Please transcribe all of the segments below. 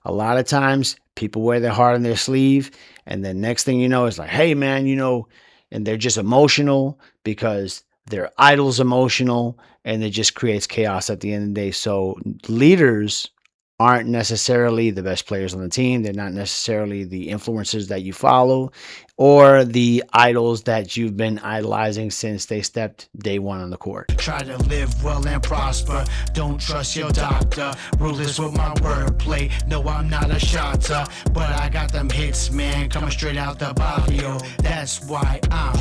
A lot of times people wear their heart on their sleeve, and then next thing you know, it's like, hey man, and they're just emotional because their idol's emotional, and it just creates chaos at the end of the day. So leaders aren't necessarily the best players on the team. They're not necessarily the influencers that you follow or the idols that you've been idolizing since they stepped day one on the court. Try to live well and prosper. Don't trust your doctor. Ruthless with my wordplay. No, I'm not a shotter, but I got them hits, man, coming straight out the barrio. That's why I'm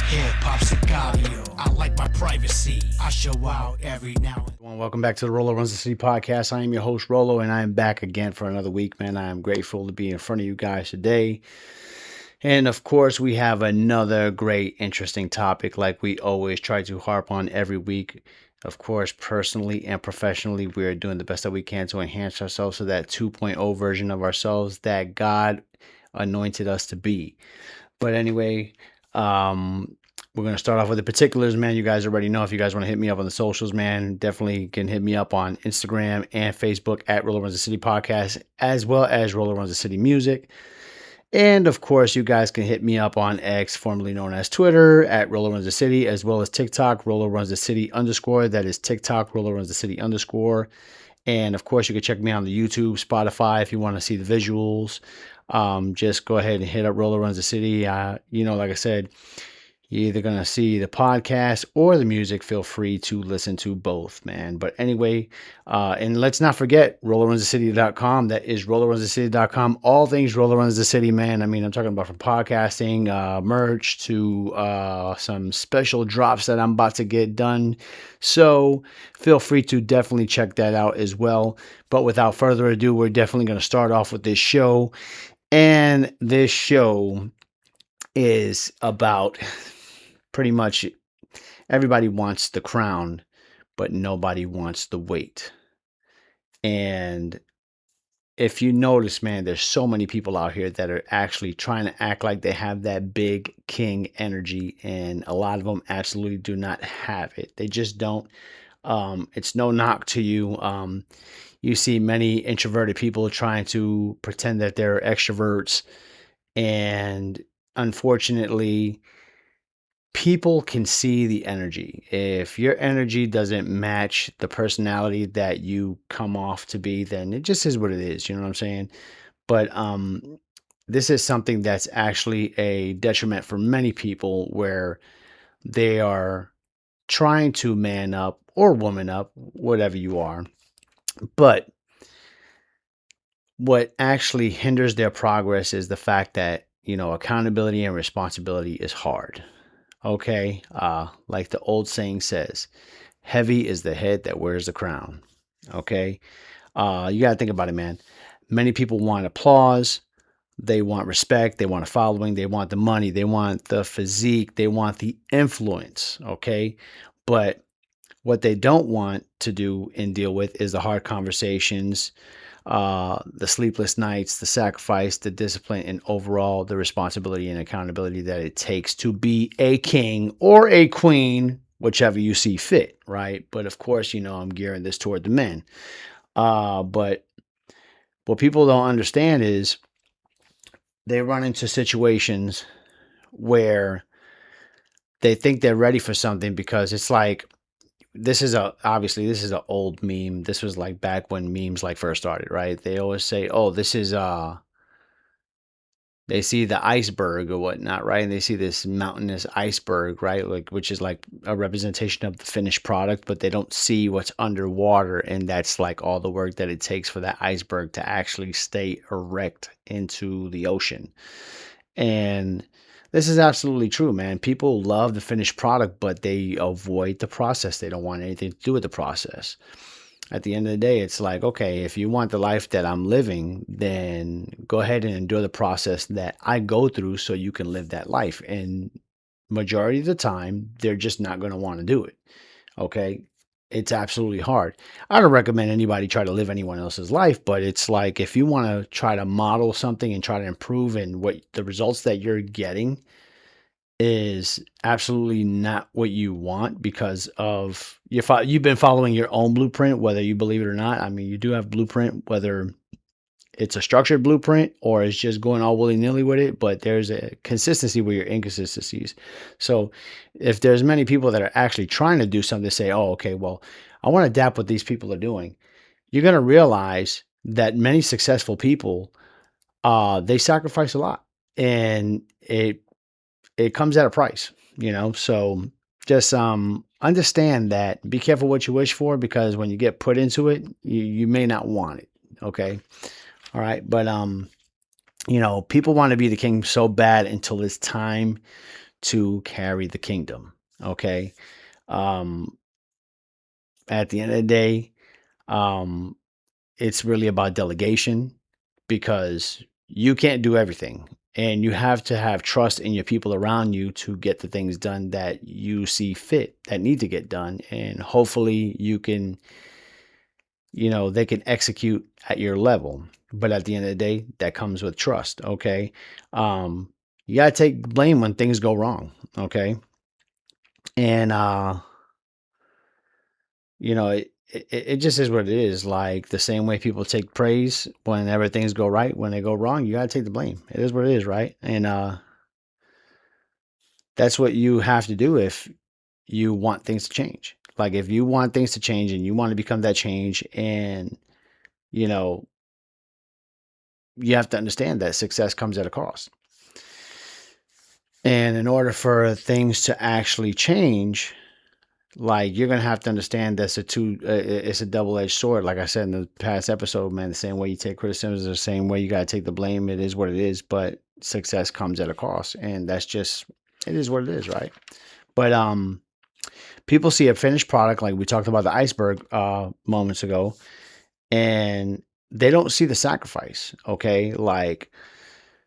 hip hop sicario. I like my privacy. I show out every now and then. Welcome back to the Rolo Runs the City podcast. I am your host, Rolo, and I am back again for another week, man. I am grateful to be in front of you guys today. And of course, we have another great, interesting topic like we always try to harp on every week. Of course, personally and professionally, we are doing the best that we can to enhance ourselves to that 2.0 version of ourselves that God anointed us to be. But anyway, we're going to start off with the particulars, man. You guys already know if you guys want to hit me up on the socials, man, definitely can hit me up on Instagram and Facebook at Rolo Runs the City Podcast, as well as Rolo Runs the City Music. And of course, you guys can hit me up on X, formerly known as Twitter, at Rolo Runs the City, as well as TikTok, Rolo Runs the City _. That is TikTok, Rolo Runs the City _. And of course, you can check me out on the YouTube, Spotify, if you want to see the visuals. Just go ahead and hit up Rolo Runs the City. Like I said, you're either going to see the podcast or the music. Feel free to listen to both, man. But anyway, and let's not forget RoloRunsTheCity.com. That is RoloRunsTheCity.com. All things Rolo Runs the City, man. I mean, I'm talking about from podcasting, merch to some special drops that I'm about to get done. So feel free to definitely check that out as well. But without further ado, we're definitely going to start off with this show. And this show is about pretty much everybody wants the crown, but nobody wants the weight. And if you notice, man, there's so many people out here that are actually trying to act like they have that big king energy, and a lot of them absolutely do not have it. They just don't. It's no knock to you. You see many introverted people trying to pretend that they're extroverts, and unfortunately, people can see the energy. If your energy doesn't match the personality that you come off to be, then it just is what it is. You know what I'm saying? But this is something that's actually a detriment for many people where they are trying to man up or woman up, whatever you are. But what actually hinders their progress is the fact that, accountability and responsibility is hard. Okay, like the old saying says, heavy is the head that wears the crown. Okay, you got to think about it, man. Many people want applause, they want respect, they want a following, they want the money, they want the physique, they want the influence. Okay, but what they don't want to do and deal with is the hard conversations, the sleepless nights, the sacrifice, the discipline, and overall the responsibility and accountability that it takes to be a king or a queen, whichever you see fit, right? But of course, I'm gearing this toward the men. But what people don't understand is they run into situations where they think they're ready for something because it's like, obviously this is an old meme. This was like back when memes like first started, right? They always say, "Oh, this is they see the iceberg or whatnot, right? And they see this mountainous iceberg, right? Like which is like a representation of the finished product, but they don't see what's underwater, and that's like all the work that it takes for that iceberg to actually stay erect into the ocean." And this is absolutely true, man. People love the finished product, but they avoid the process. They don't want anything to do with the process. At the end of the day, it's like, okay, if you want the life that I'm living, then go ahead and endure the process that I go through so you can live that life. And majority of the time, they're just not going to want to do it. Okay. It's absolutely hard. I don't recommend anybody try to live anyone else's life, but it's like if you want to try to model something and try to improve, and what the results that you're getting is absolutely not what you want because of you've been following your own blueprint, whether you believe it or not. I mean, you do have blueprint, whether it's a structured blueprint or it's just going all willy-nilly with it, but there's a consistency with your inconsistencies. So if there's many people that are actually trying to do something, say, oh, okay, well, I want to adapt what these people are doing, you're going to realize that many successful people, they sacrifice a lot, and it comes at a price, so just understand that, be careful what you wish for, because when you get put into it, you may not want it. Okay. All right. But people want to be the king so bad until it's time to carry the kingdom. Okay. um at the end of the day, um it's really about delegation, because you can't do everything, and you have to have trust in your people around you to get the things done that you see fit that need to get done, and hopefully they can execute at your level. But at the end of the day, that comes with trust. Okay. You got to take blame when things go wrong. Okay. And it just is what it is. Like the same way people take praise whenever things go right, when they go wrong, you got to take the blame. It is what it is, right? And that's what you have to do if you want things to change. Like if you want things to change and you want to become that change, and you know you have to understand that success comes at a cost. And in order for things to actually change, like you're gonna have to understand that's it's a double-edged sword. Like I said in the past episode, man, the same way you take criticism is the same way you gotta take the blame. It is what it is, but success comes at a cost, and that's just, it is what it is, right? But people see a finished product, like we talked about the iceberg moments ago, and they don't see the sacrifice. Okay, like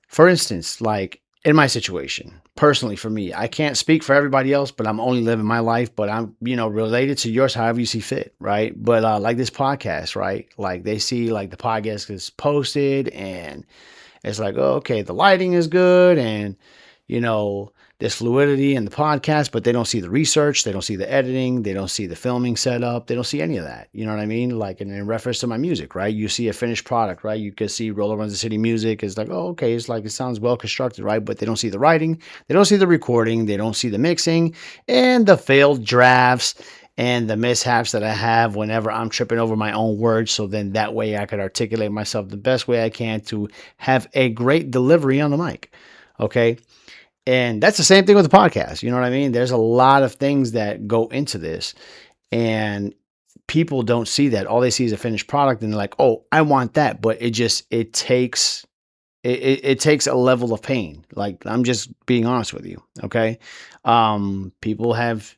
for instance, like in my situation, personally for me, I can't speak for everybody else, but I'm only living my life, but I'm, related to yours however you see fit, right? But like this podcast, right? Like they see like the podcast is posted, and it's like, oh, okay, the lighting is good, and you know, there's fluidity in the podcast, but they don't see the research, they don't see the editing, they don't see the filming setup, they don't see any of that. You know what I mean? Like in reference to my music, right? You see a finished product, right? You can see Rolo Runs the City music. It's like, oh, okay, it's like it sounds well constructed, right? But they don't see the writing, they don't see the recording, they don't see the mixing, and the failed drafts and the mishaps that I have whenever I'm tripping over my own words. So then that way I could articulate myself the best way I can to have a great delivery on the mic. Okay. And that's the same thing with the podcast. You know what I mean? There's a lot of things that go into this, and people don't see that. All they see is a finished product, and they're like, "Oh, I want that." But it takes a level of pain. Like I'm just being honest with you. Okay. People have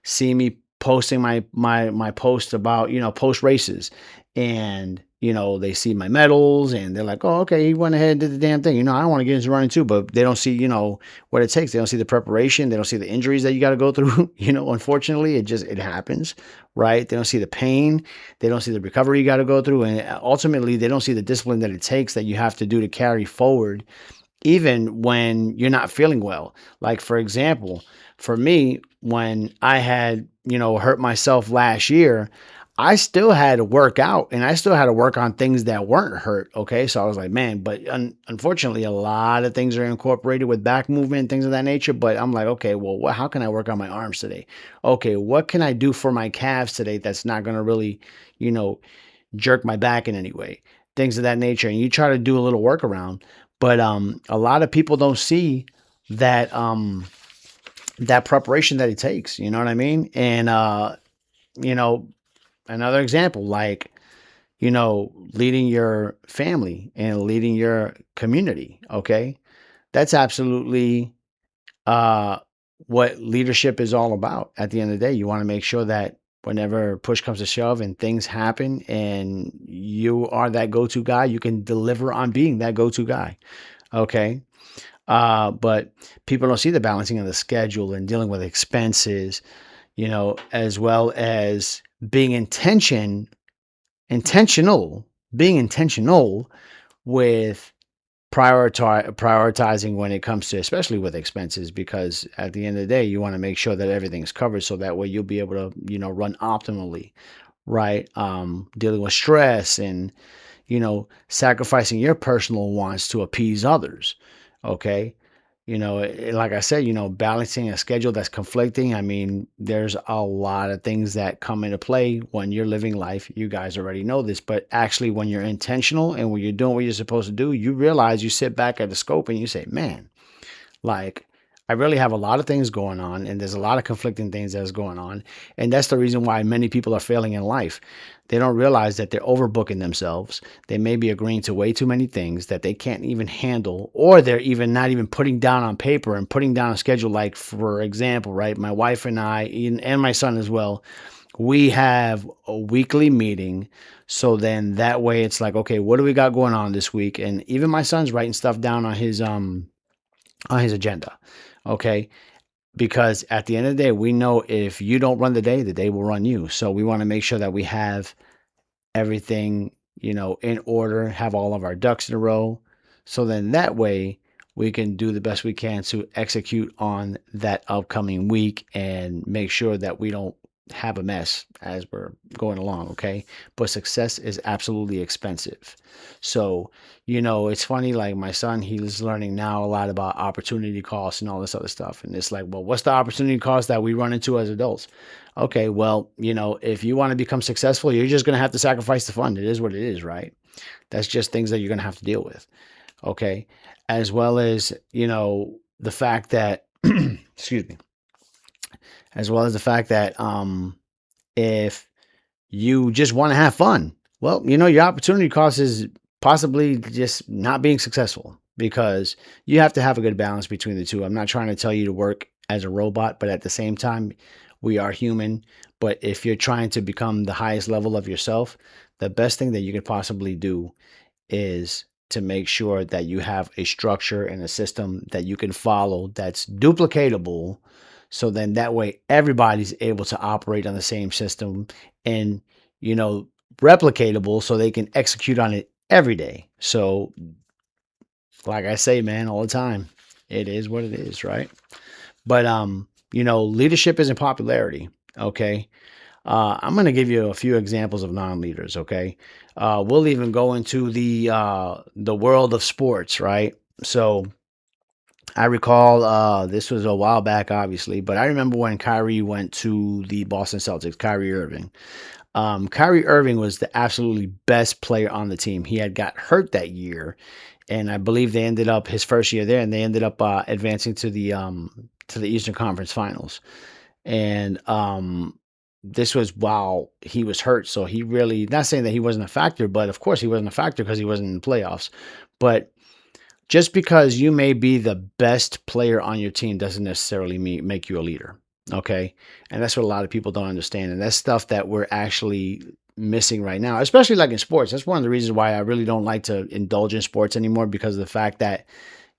see me posting my post about, post races, and they see my medals, and they're like, oh, okay, he went ahead and did the damn thing. I want to get into running too, but they don't see, what it takes. They don't see the preparation, they don't see the injuries that you got to go through. Unfortunately, it happens, right? They don't see the pain, they don't see the recovery you got to go through, and ultimately they don't see the discipline that it takes, that you have to do to carry forward even when you're not feeling well. Like, for example, for me, when I had, hurt myself last year, I still had to work out, and I still had to work on things that weren't hurt. Okay. So I was like, man, but unfortunately, a lot of things are incorporated with back movement and things of that nature. But I'm like, okay, well, how can I work on my arms today? Okay. What can I do for my calves today that's not going to really, you know, jerk my back in any way, things of that nature. And you try to do a little workaround, but a lot of people don't see that that preparation that it takes. You know what I mean? And you know, another example, like, leading your family and leading your community. Okay, that's absolutely uh, what leadership is all about. At the end of the day, you want to make sure that whenever push comes to shove and things happen and you are that go-to guy, you can deliver on being that go-to guy. Okay. But people don't see the balancing of the schedule and dealing with expenses, as well as being intentional, being intentional with prioritizing when it comes to, especially with expenses, because at the end of the day, you want to make sure that everything's covered, so that way you'll be able to, run optimally, right? Dealing with stress and, sacrificing your personal wants to appease others. Okay. Like I said, balancing a schedule that's conflicting. I mean, there's a lot of things that come into play when you're living life. You guys already know this, but actually, when you're intentional and when you're doing what you're supposed to do, you realize you sit back at the scope and you say, man, like, I really have a lot of things going on, and there's a lot of conflicting things that's going on. And that's the reason why many people are failing in life. They don't realize that they're overbooking themselves. They may be agreeing to way too many things that they can't even handle, or they're even not even putting down on paper and putting down a schedule. Like, for example, right, my wife and I, and my son as well, we have a weekly meeting. So then that way it's like, okay, what do we got going on this week? And even my son's writing stuff down on his agenda. Okay. Because at the end of the day, we know if you don't run the day will run you. So we want to make sure that we have everything, in order, have all of our ducks in a row. So then that way we can do the best we can to execute on that upcoming week and make sure that we don't have a mess as we're going along. Okay. But success is absolutely expensive. So, it's funny, like my son, he's learning now a lot about opportunity costs and all this other stuff. And it's like, well, what's the opportunity cost that we run into as adults? Okay, well, if you want to become successful, you're just going to have to sacrifice the fun. It is what it is, right? That's just things that you're going to have to deal with. Okay. As well as, the fact that, excuse me, as well as the fact that if you just want to have fun, well, your opportunity cost is possibly just not being successful, because you have to have a good balance between the two. I'm not trying to tell you to work as a robot, but at the same time, we are human. But if you're trying to become the highest level of yourself, the best thing that you could possibly do is to make sure that you have a structure and a system that you can follow that's duplicatable. So then that way everybody's able to operate on the same system, and, replicatable, so they can execute on it every day. So, like I say, man, all the time, it is what it is, right? But leadership isn't popularity. Okay. I'm going to give you a few examples of non-leaders. Okay. We'll even go into the world of sports, right? So I recall, this was a while back, obviously, but I remember when Kyrie went to the Boston Celtics. Kyrie Irving. Kyrie Irving was the absolutely best player on the team. He had got hurt that year, and I believe they ended up his first year there, and they ended up advancing to the Eastern Conference Finals. And this was while he was hurt, so he really, not saying that he wasn't a factor, but of course he wasn't a factor because he wasn't in the playoffs. But just because you may be the best player on your team doesn't necessarily make you a leader. Okay. And that's what a lot of people don't understand. And that's stuff that we're actually missing right now, especially like in sports. That's one of the reasons why I really don't like to indulge in sports anymore, because of the fact that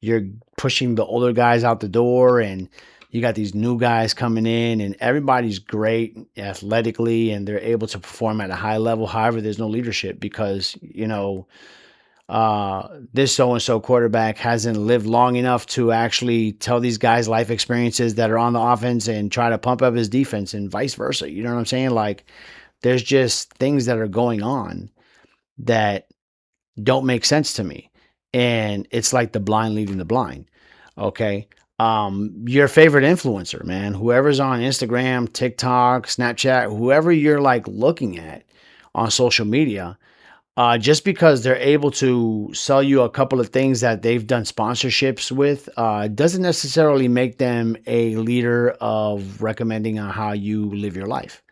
you're pushing the older guys out the door, and you got these new guys coming in, and everybody's great athletically and they're able to perform at a high level. However, there's no leadership because, this so and so quarterback hasn't lived long enough to actually tell these guys life experiences that are on the offense and try to pump up his defense, and vice versa. You know what I'm saying? Like, there's just things that are going on that don't make sense to me. And it's like the blind leading the blind. Okay. Your favorite influencer, man, whoever's on Instagram, TikTok, Snapchat, whoever you're like looking at on social media, just because they're able to sell you a couple of things that they've done sponsorships with, doesn't necessarily make them a leader of recommending on how you live your life.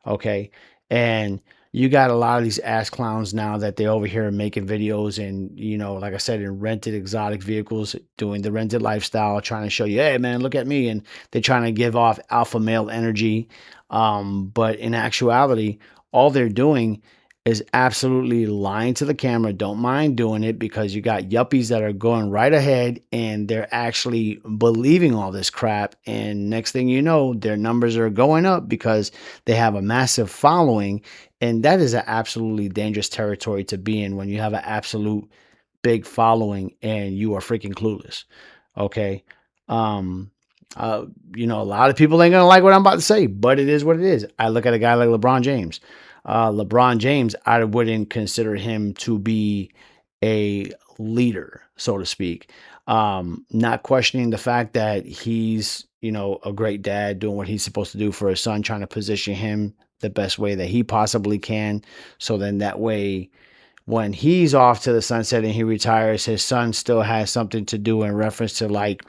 Okay. And you got a lot of these ass clowns now that they're over here making videos and, like I said, in rented exotic vehicles, doing the rented lifestyle, trying to show you, hey, man, look at me. And they're trying to give off alpha male energy. But in actuality, all they're doing is absolutely lying to the camera. Don't mind doing it, because you got yuppies that are going right ahead and they're actually believing all this crap. And next thing you know, their numbers are going up because they have a massive following. And that is an absolutely dangerous territory to be in when you have an absolute big following and you are freaking clueless. Okay. Um, a lot of people ain't gonna like what I'm about to say, but it is what it is. I look at a guy like LeBron James. LeBron James, I wouldn't consider him to be a leader, so to speak. Not questioning the fact that he's, a great dad doing what he's supposed to do for his son, trying to position him the best way that he possibly can. So then that way, when he's off to the sunset and he retires, his son still has something to do in reference to like,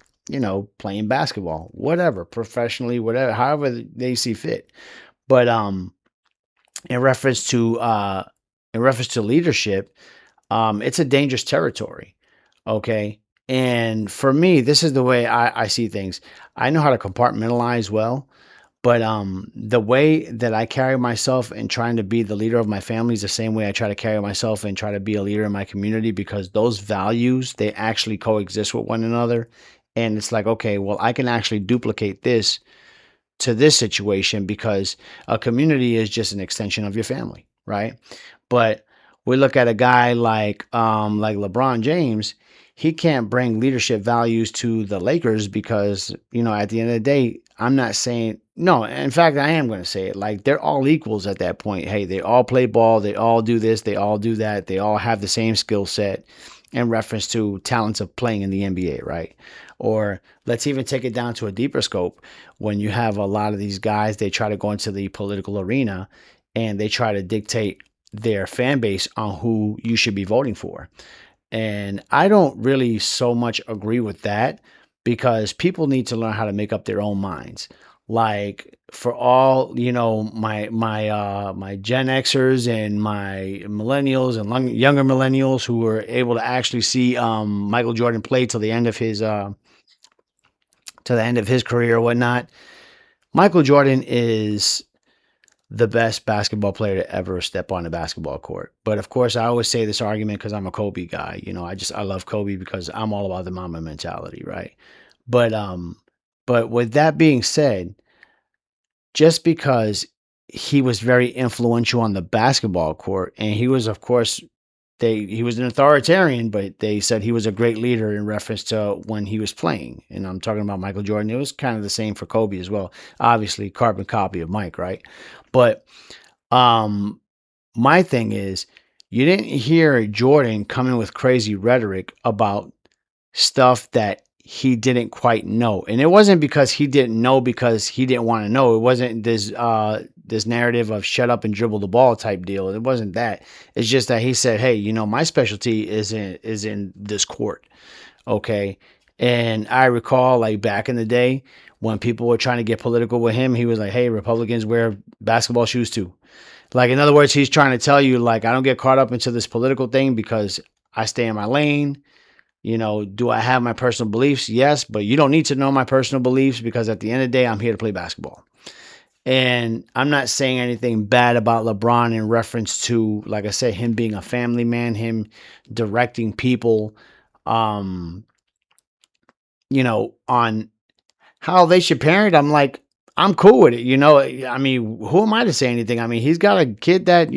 playing basketball, whatever, professionally, whatever, however they see fit. But in reference to leadership, it's a dangerous territory. Okay. And for me, this is the way I see things. I know how to compartmentalize well, but the way that I carry myself in trying to be the leader of my family is the same way I try to carry myself and try to be a leader in my community, because those values, they actually coexist with one another. And it's like, okay, well, I can actually duplicate this to this situation because a community is just an extension of your family, right? But we look at a guy like LeBron James, he can't bring leadership values to the Lakers because, at the end of the day, I'm not saying no, in fact I am going to say it, like they're all equals at that point. Hey, they all play ball, they all do this, they all do that, they all have the same skill set in reference to talents of playing in the NBA, right? Or let's even take it down to a deeper scope. When you have a lot of these guys, they try to go into the political arena and they try to dictate their fan base on who you should be voting for. And I don't really so much agree with that, because people need to learn how to make up their own minds. Like for all, my Gen Xers and my millennials and younger millennials who were able to actually see Michael Jordan play till the end of his career or whatnot. Michael Jordan is the best basketball player to ever step on the basketball court. But of course, I always say this argument because I'm a Kobe guy. I love Kobe because I'm all about the Mamba mentality, right? But but with that being said, just because he was very influential on the basketball court, and he was, of course, he was an authoritarian, but they said he was a great leader in reference to when he was playing. And I'm talking about Michael Jordan. It was kind of the same for Kobe as well. Obviously, carbon copy of Mike, right? But um, my thing is, you didn't hear Jordan coming with crazy rhetoric about stuff that he didn't quite know. And it wasn't because he didn't know because he didn't want to know. It wasn't this narrative of shut up and dribble the ball type deal. It wasn't that. It's just that he said, "Hey, my specialty is in this court." Okay? And I recall, like, back in the day when people were trying to get political with him, he was like, "Hey, Republicans wear basketball shoes too." Like, in other words, he's trying to tell you, like, I don't get caught up into this political thing because I stay in my lane. Do I have my personal beliefs? Yes, but you don't need to know my personal beliefs, because at the end of the day, I'm here to play basketball. And I'm not saying anything bad about LeBron in reference to, like I said, him being a family man, him directing people, um, on how they should parent. I'm like, I'm cool with it. I mean, who am I to say anything? I mean, he's got a kid that,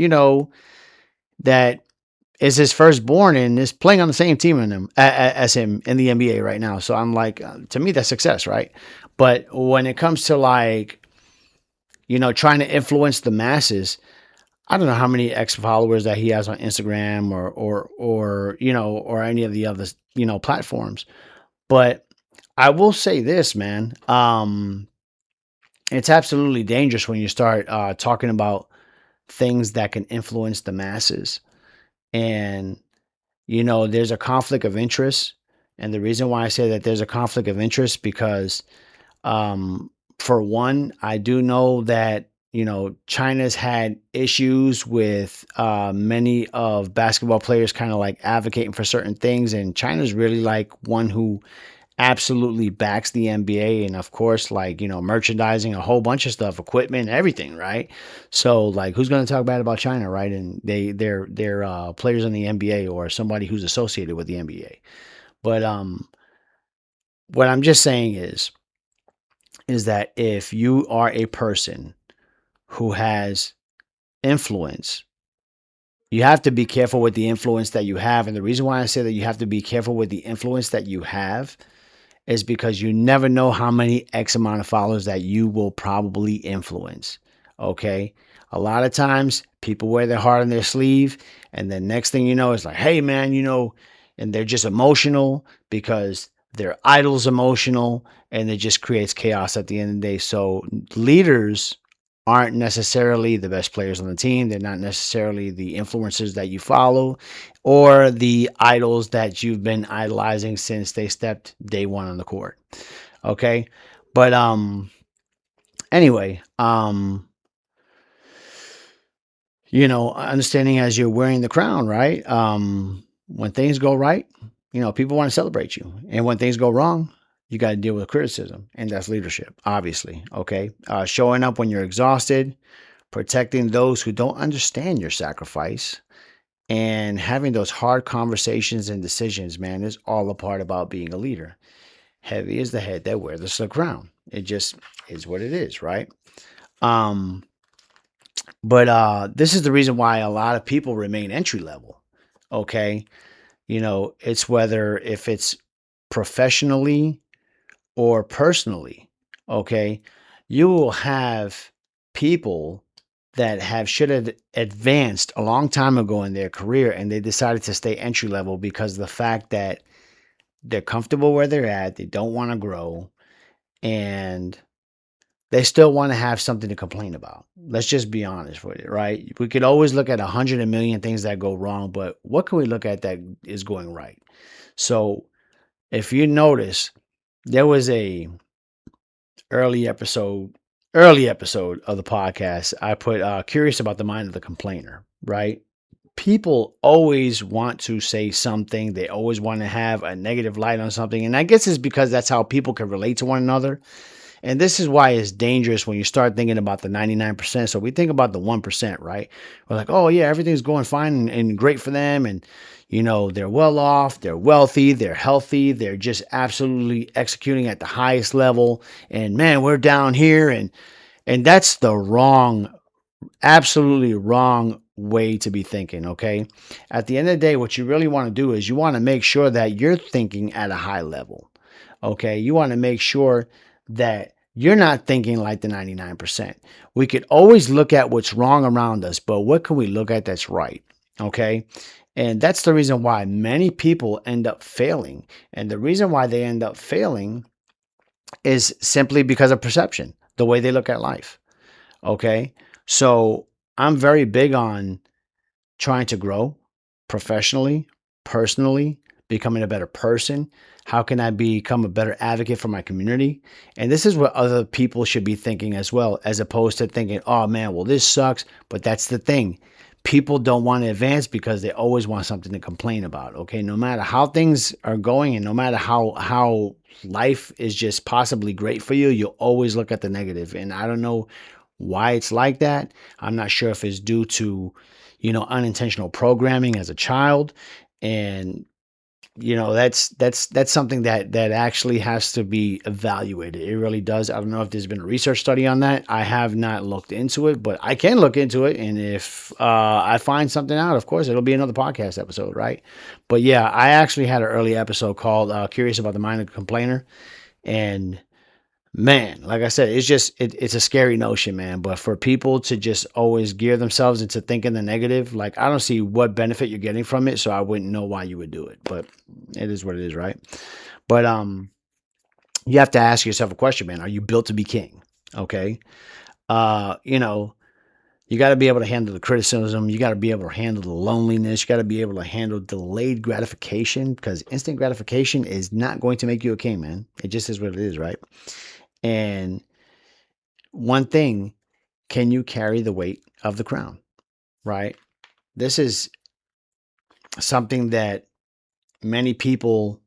that is his firstborn and is playing on the same team as him in the NBA right now. So I'm like, to me, that's success, right? But when it comes to like, trying to influence the masses, I don't know how many X followers that he has on Instagram or any of the other, platforms. But I will say this, man. It's absolutely dangerous when you start talking about things that can influence the masses. And there's a conflict of interest. And the reason why I say that there's a conflict of interest, because um, for one, I do know that, China's had issues with many of basketball players kind of like advocating for certain things. And China's really like one who absolutely backs the NBA, and of course, like, merchandising, a whole bunch of stuff, equipment, everything, right? So like, who's going to talk bad about China, right? And they're players in the NBA or somebody who's associated with the NBA. But what I'm just saying is that if you are a person who has influence, you have to be careful with the influence that you have. And the reason why I say that you have to be careful with the influence that you have is because you never know how many X amount of followers that you will probably influence. Okay. A lot of times people wear their heart on their sleeve, and then next thing you know, it's like, hey man, and they're just emotional because their idol's emotional, and it just creates chaos at the end of the day. So leaders aren't necessarily the best players on the team. They're not necessarily the influencers that you follow or the idols that you've been idolizing since they stepped day one on the court. Okay. But anyway, understanding as you're wearing the crown, right? When things go right, people want to celebrate you. And when things go wrong, you got to deal with criticism. And that's leadership, obviously. Okay. Showing up when you're exhausted, protecting those who don't understand your sacrifice, and having those hard conversations and decisions, man, is all a part about being a leader. Heavy is the head that wears the crown. It just is what it is, right? Um, but this is the reason why a lot of people remain entry level. Okay. It's whether if it's professionally or personally, okay, you will have people that should have advanced a long time ago in their career, and they decided to stay entry level because of the fact that they're comfortable where they're at, they don't want to grow, and they still want to have something to complain about. Let's just be honest with it, right? We could always look at 100 million things that go wrong, but what can we look at that is going right? So if you notice, there was a early episode early episode of the podcast. I put curious about the mind of the complainer, right? People always want to say something. They always want to have a negative light on something. And I guess it's because that's how people can relate to one another. And this is why it's dangerous when you start thinking about the 99%. So we think about the 1%, right? We're like, oh, yeah, everything's going fine and great for them. And, they're well off, they're wealthy, they're healthy, they're just absolutely executing at the highest level. And man, we're down here. And that's the absolutely wrong way to be thinking, okay? At the end of the day, what you really want to do is you want to make sure that you're thinking at a high level, okay? You want to make sure that you're not thinking like the 99%. We could always look at what's wrong around us, but what can we look at that's right, okay? And that's the reason why many people end up failing. And the reason why they end up failing is simply because of perception, the way they look at life. Okay. So I'm very big on trying to grow professionally, personally, becoming a better person. How can I become a better advocate for my community? And this is what other people should be thinking as well, as opposed to thinking, oh man, well, this sucks. But that's the thing. People don't want to advance because they always want something to complain about. Okay. No matter how things are going and no matter how life is just possibly great for you, you'll always look at the negative. And I don't know why it's like that. I'm not sure if it's due to, unintentional programming as a child. And, that's something that actually has to be evaluated. It really does. I don't know if there's been a research study on that. I have not looked into it, but I can look into it. And if I find something out, of course, it'll be another podcast episode, right? But yeah, I actually had an early episode called Curious About the Mind of the Complainer. And man, like I said, it's a scary notion, man. But for people to just always gear themselves into thinking the negative, like I don't see what benefit you're getting from it, so I wouldn't know why you would do it. But it is what it is, right? But you have to ask yourself a question, man. Are you built to be king? Okay. Uh, you know, you got to be able to handle the criticism. You got to be able to handle the loneliness. You got to be able to handle delayed gratification, because instant gratification is not going to make you a king, man. It just is what it is, right? And one thing, can you carry the weight of the crown, right? This is something that many people,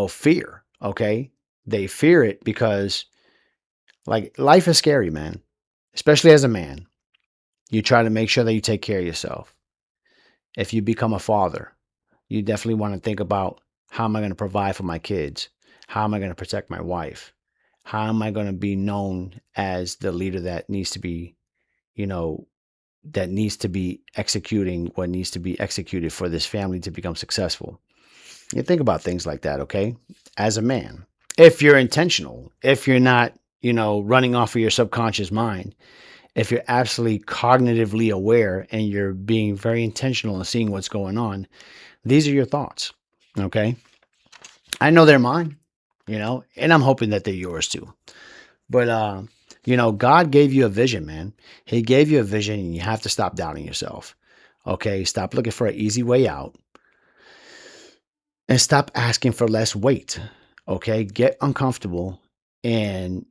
fear, okay? They fear it because, like, life is scary, man, especially as a man. You try to make sure that you take care of yourself. If you become a father, you definitely want to think about, how am I going to provide for my kids? How am I going to protect my wife? How am I going to be known as the leader that needs to be, you know, that needs to be executing what needs to be executed for this family to become successful? You think about things like that, okay? As a man, if you're intentional, if you're not, running off of your subconscious mind, if you're absolutely cognitively aware and you're being very intentional in seeing what's going on, these are your thoughts. Okay. I know they're mine, and I'm hoping that they're yours too. But God gave you a vision, man. He gave you a vision, and you have to stop doubting yourself. Okay, stop looking for an easy way out, and stop asking for less weight. Okay, get uncomfortable and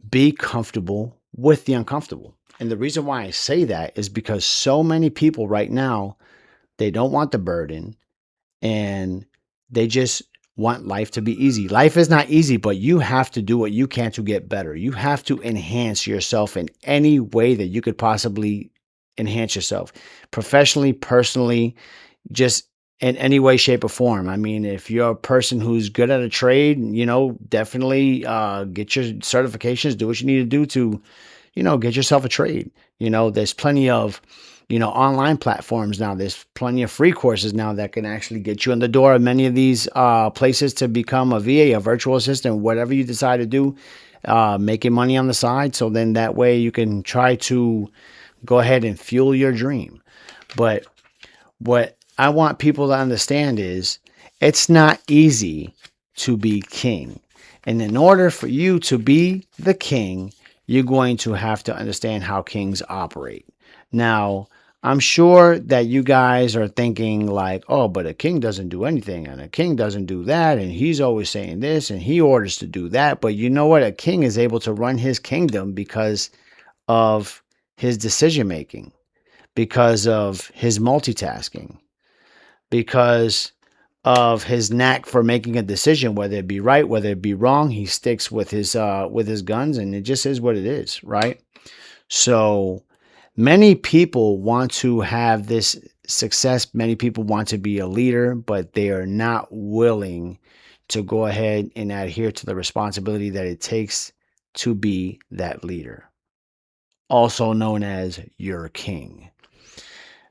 be comfortable with the uncomfortable. And the reason why I say that is because so many people right now, they don't want the burden, and they just want life to be easy. Life is not easy, but you have to do what you can to get better. You have to enhance yourself in any way that you could possibly enhance yourself, professionally, personally, just in any way, shape, or form. I mean, if you're a person who's good at a trade, definitely get your certifications, do what you need to do to, get yourself a trade. There's plenty of, online platforms now. There's plenty of free courses now that can actually get you in the door of many of these places to become a VA, a virtual assistant, whatever you decide to do, making money on the side. So then that way you can try to go ahead and fuel your dream. But what I want people to understand is it's not easy to be king. And in order for you to be the king, you're going to have to understand how kings operate. Now, I'm sure that you guys are thinking like, oh, but a king doesn't do anything and a king doesn't do that. And he's always saying this and he orders to do that. But you know what? A king is able to run his kingdom because of his decision making, because of his multitasking, because of his knack for making a decision, whether it be right, whether it be wrong. He sticks with his guns, and it just is what it is, right? So many people want to have this success. Many people want to be a leader, but they are not willing to go ahead and adhere to the responsibility that it takes to be that leader, also known as your king.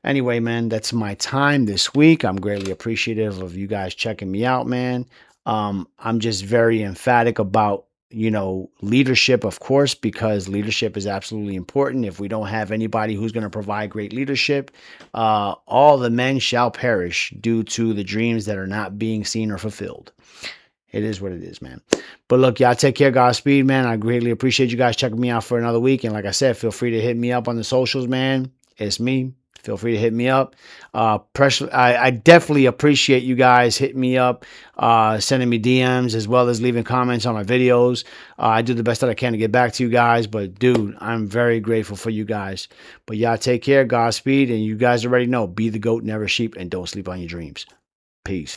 Anyway, man, that's my time this week. I'm greatly appreciative of you guys checking me out, man. I'm just very emphatic about, leadership, of course, because leadership is absolutely important. If we don't have anybody who's going to provide great leadership, all the men shall perish due to the dreams that are not being seen or fulfilled. It is what it is, man. But look, y'all take care. Godspeed, man. I greatly appreciate you guys checking me out for another week. And like I said, feel free to hit me up on the socials, man. It's me. Feel free to hit me up. I definitely appreciate you guys hitting me up, sending me DMs, as well as leaving comments on my videos. I do the best that I can to get back to you guys. But, dude, I'm very grateful for you guys. But y'all take care. Godspeed. And you guys already know, be the goat, never sheep, and don't sleep on your dreams. Peace.